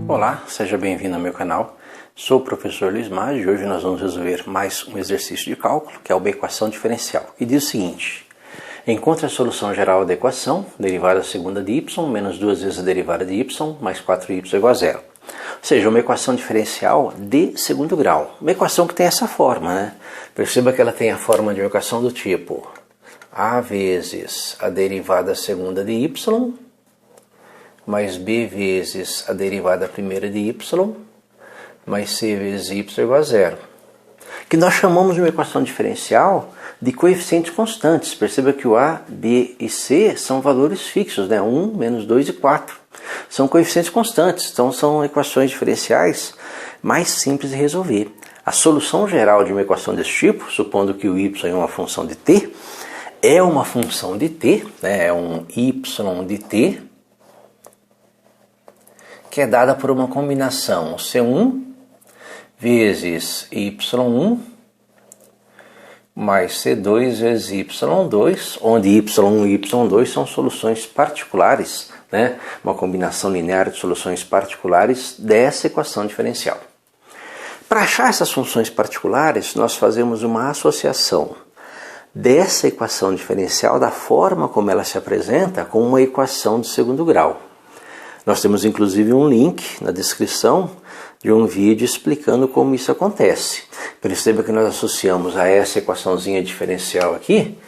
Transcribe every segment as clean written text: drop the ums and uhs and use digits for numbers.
Olá, seja bem-vindo ao meu canal. Sou o professor Luiz Maggi e hoje nós vamos resolver mais um exercício de cálculo, que é uma equação diferencial. E diz o seguinte: encontre a solução geral da equação, derivada segunda de y, menos 2 vezes a derivada de y, mais 4y igual a zero. Ou seja, uma equação diferencial de segundo grau. Uma equação que tem essa forma, né? Perceba que ela tem a forma de uma equação do tipo a vezes a derivada segunda de y, mais b vezes a derivada primeira de y, mais c vezes y igual a zero. Que nós chamamos de uma equação diferencial de coeficientes constantes. Perceba que o a, b e c são valores fixos, né? 1, menos 2 e 4. São coeficientes constantes, então são equações diferenciais mais simples de resolver. A solução geral de uma equação desse tipo, supondo que o y é uma função de t, é uma função de t, né? É um y de t, que é dada por uma combinação C1 vezes Y1 mais C2 vezes Y2, onde Y1 e Y2 são soluções particulares, né? Uma combinação linear de soluções particulares dessa equação diferencial. Para achar essas funções particulares, nós fazemos uma associação dessa equação diferencial, da forma como ela se apresenta, com uma equação de segundo grau. Nós temos inclusive um link na descrição de um vídeo explicando como isso acontece. Perceba que nós associamos a essa equaçãozinha diferencial aqui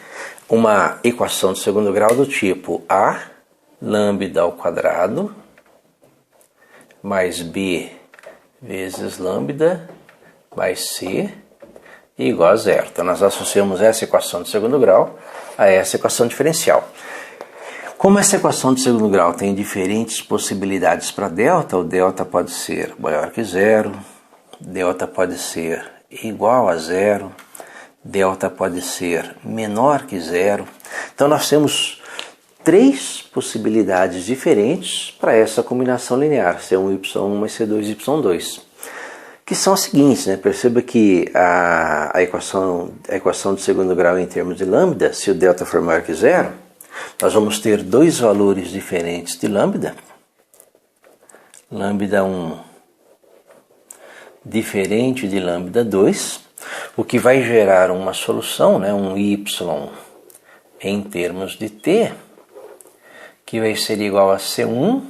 uma equação de segundo grau do tipo a lambda ao quadrado mais b vezes lambda mais c igual a zero. Então nós associamos essa equação de segundo grau a essa equação diferencial. Como essa equação de segundo grau tem diferentes possibilidades para delta, o delta pode ser maior que zero, delta pode ser igual a zero, delta pode ser menor que zero. Então nós temos três possibilidades diferentes para essa combinação linear, C1, Y1 mais C2, Y2, que são as seguintes, né? Perceba que a equação de segundo grau em termos de lambda, se o delta for maior que zero, nós vamos ter dois valores diferentes de lambda. Lambda 1 diferente de lambda 2, o que vai gerar uma solução, né, um y em termos de t, que vai ser igual a C1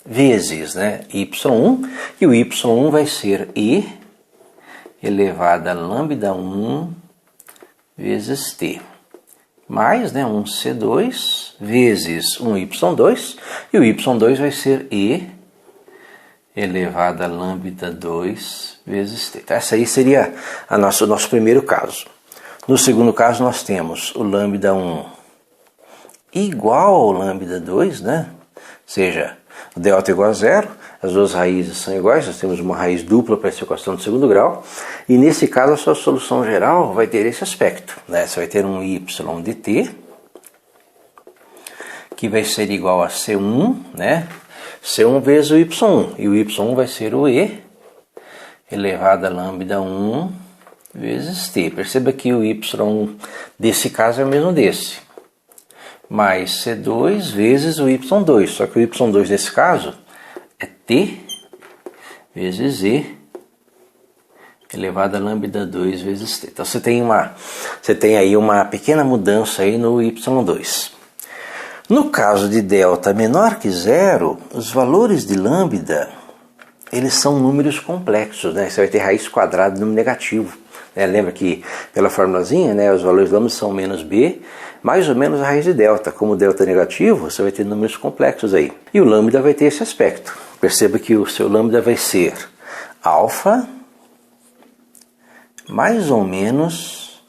vezes, né, y1, e o y1 vai ser e elevado a lambda 1 vezes t. Mais, né, um C2 vezes um Y2, e o Y2 vai ser E elevado a lambda 2 vezes T. Então, essa aí seria o nosso primeiro caso. No segundo caso, nós temos o lambda 1 igual ao lambda 2, né? Ou seja, o delta igual a zero, as duas raízes são iguais, nós temos uma raiz dupla para essa equação de segundo grau, e nesse caso a sua solução geral vai ter esse aspecto, né? Você vai ter um y de t, que vai ser igual a C1, né? C1 vezes o y1, e o y1 vai ser o e elevado a lambda 1 vezes t. Perceba que o y1 desse caso é o mesmo desse, mais C2 vezes o y2, só que o y2 nesse caso é t vezes e elevado a lambda 2 vezes t. Então você tem aí uma pequena mudança aí no y2. No caso de delta menor que zero, os valores de lambda, eles são números complexos, né? Você vai ter raiz quadrada de número negativo. Lembra que pela formulazinha, né, os valores de lambda são menos b, mais ou menos a raiz de delta. Como delta é negativo, você vai ter números complexos aí. E o lambda vai ter esse aspecto. Perceba que o seu lambda vai ser alfa mais ou menos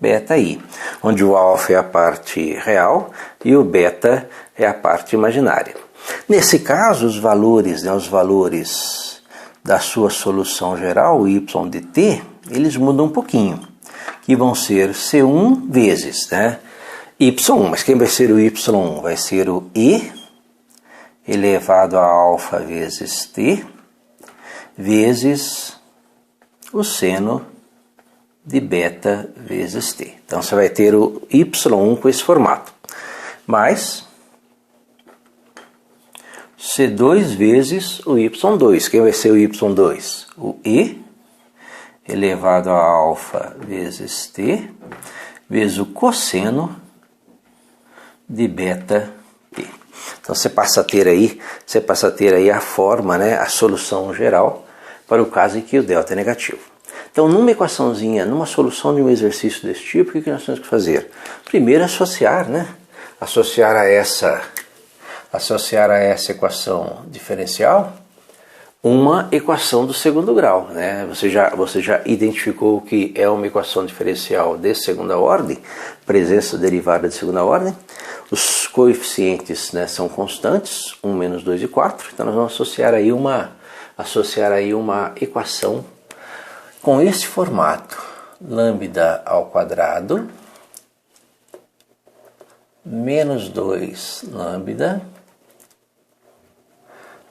beta i, onde o alfa é a parte real e o beta é a parte imaginária. Nesse caso, os valores da sua solução geral, y de t, eles mudam um pouquinho, que vão ser C1 vezes, né, y1, mas quem vai ser o y1? Vai ser o e elevado a alfa vezes t vezes o seno de beta vezes t. Então você vai ter o y1 com esse formato, mais C2 vezes o y2. Quem vai ser o y2? O e elevado a alfa vezes t, vezes o cosseno de beta t. Então você passa a ter aí a forma, né, a solução geral para o caso em que o delta é negativo. Então, numa equaçãozinha, numa solução de um exercício desse tipo, o que nós temos que fazer? Primeiro, associar, né? Associar a essa equação diferencial uma equação do segundo grau, né? Você já identificou que é uma equação diferencial de segunda ordem, presença derivada de segunda ordem. Os coeficientes, né, são constantes, 1, menos 2 e 4. Então nós vamos associar aí uma equação com esse formato: lambda ao quadrado menos 2 lambda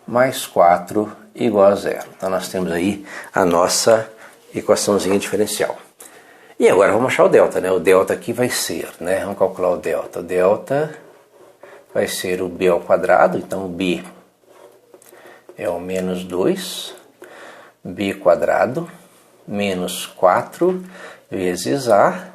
mais 4 igual a zero. Então nós temos aí a nossa equaçãozinha diferencial. E agora vamos achar o delta, né? O delta aqui vai ser, né? Vamos calcular o delta. O delta vai ser o b ao quadrado, então o b é o menos 2, b quadrado, menos 4 vezes a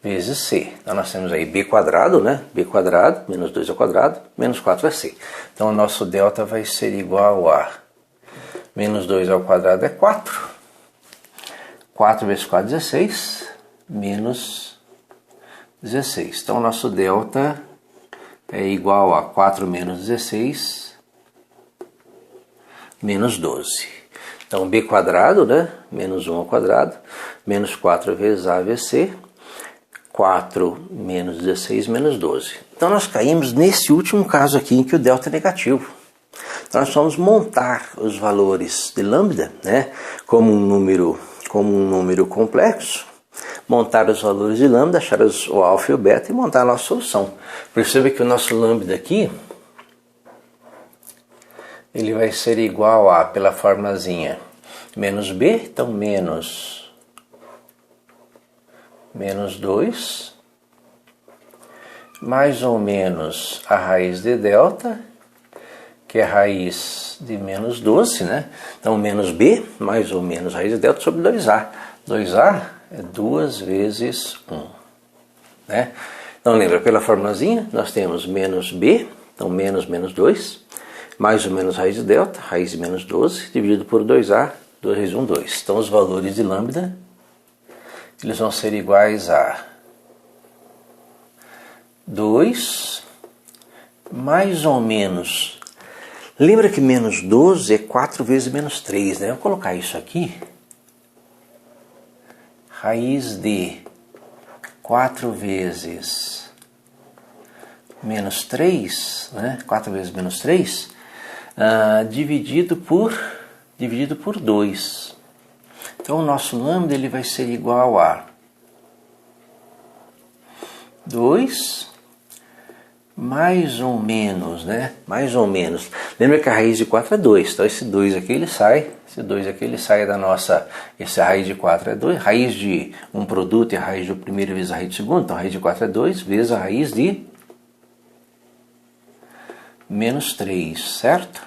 vezes c. Então nós temos aí b quadrado, né? B quadrado, menos 2 ao quadrado, menos 4 é c. Então o nosso delta vai ser igual a menos 2 ao quadrado é 4. 4 vezes 4 é 16, menos 16. Então o nosso delta é igual a 4 menos 16, menos 12. Então b quadrado, né? Menos 1 ao quadrado, menos 4 vezes a vezes c. 4 menos 16 menos 12. Então nós caímos nesse último caso aqui em que o delta é negativo. Então nós vamos montar os valores de lambda, né, como um número complexo, montar os valores de lambda, achar o alfa e o beta e montar a nossa solução. Perceba que o nosso lambda aqui ele vai ser igual a, pela formulazinha, menos b, então menos 2, mais ou menos a raiz de delta, que é a raiz de menos 12, né? Então menos b, mais ou menos a raiz de delta sobre 2a. 2a é 2 vezes 1. Né? Então lembra, pela formulazinha, nós temos menos b, então menos 2, mais ou menos a raiz de delta, raiz de menos 12, dividido por 2a, 2 vezes 1, 2. Então os valores de lambda eles vão ser iguais a 2 mais ou menos. Lembra que menos 12 é 4 vezes menos 3, né? Eu vou colocar isso aqui. Raiz de 4 vezes menos 3, né? 4 vezes menos 3, dividido por 2. Então o nosso lambda ele vai ser igual a 2 mais ou menos, né? Mais ou menos. Lembra que a raiz de 4 é 2, então esse 2 aqui ele sai da nossa, essa raiz de 4 é 2, raiz de um produto é a raiz do primeiro vezes a raiz do segundo, então a raiz de 4 é 2 vezes a raiz de menos 3, certo?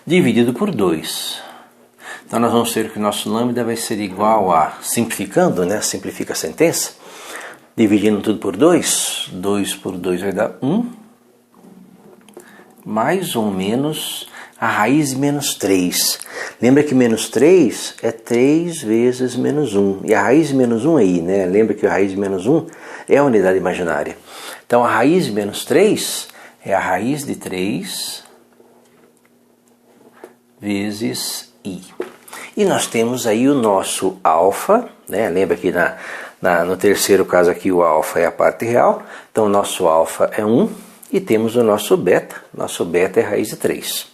Dividido por 2. Então nós vamos ter que o nosso lambda vai ser igual a, simplificando, né? Simplifica a sentença, dividindo tudo por 2, 2 por 2 vai dar 1, mais ou menos a raiz de menos 3. Lembra que menos 3 é 3 vezes menos 1, e a raiz de menos 1 aí, né? Lembra que a raiz de menos 1 é a unidade imaginária. Então a raiz de menos 3 é a raiz de 3 vezes i. E nós temos aí o nosso alfa, né? Lembra que no terceiro caso aqui o alfa é a parte real, então o nosso alfa é 1 e temos o nosso beta é a raiz de 3.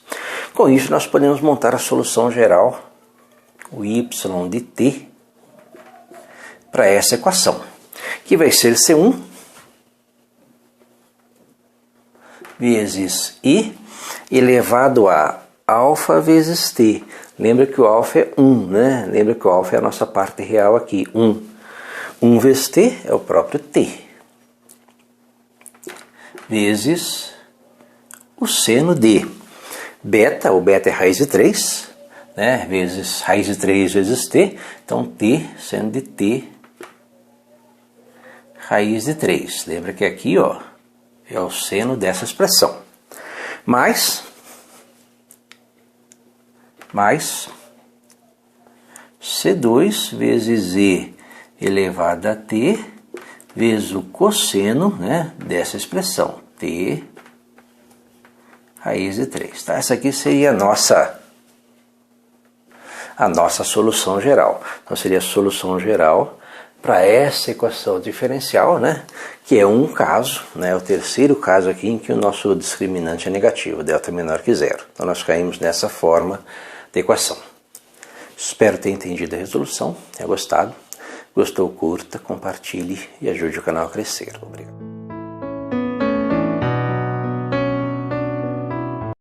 Com isso nós podemos montar a solução geral, o y de t, para essa equação, que vai ser C1 vezes i elevado a alfa vezes t, Lembra que o alfa é 1, né? Lembra que o alfa é a nossa parte real aqui, 1. 1 vezes t é o próprio t. Vezes o seno de beta, o beta é raiz de 3, né? Vezes raiz de 3 vezes t. Então, t, seno de t, raiz de 3. Lembra que aqui, ó, é o seno dessa expressão. Mais C2 vezes e elevado a t vezes o cosseno, né, dessa expressão, t raiz de 3. Tá? Essa aqui seria a nossa solução geral. Então seria a solução geral para essa equação diferencial, né, que é um caso, né, o terceiro caso aqui em que o nosso discriminante é negativo, delta menor que zero. Então nós caímos nessa forma de equação. Espero ter entendido a resolução, tenha gostado. Gostou, curta, compartilhe e ajude o canal a crescer. Obrigado.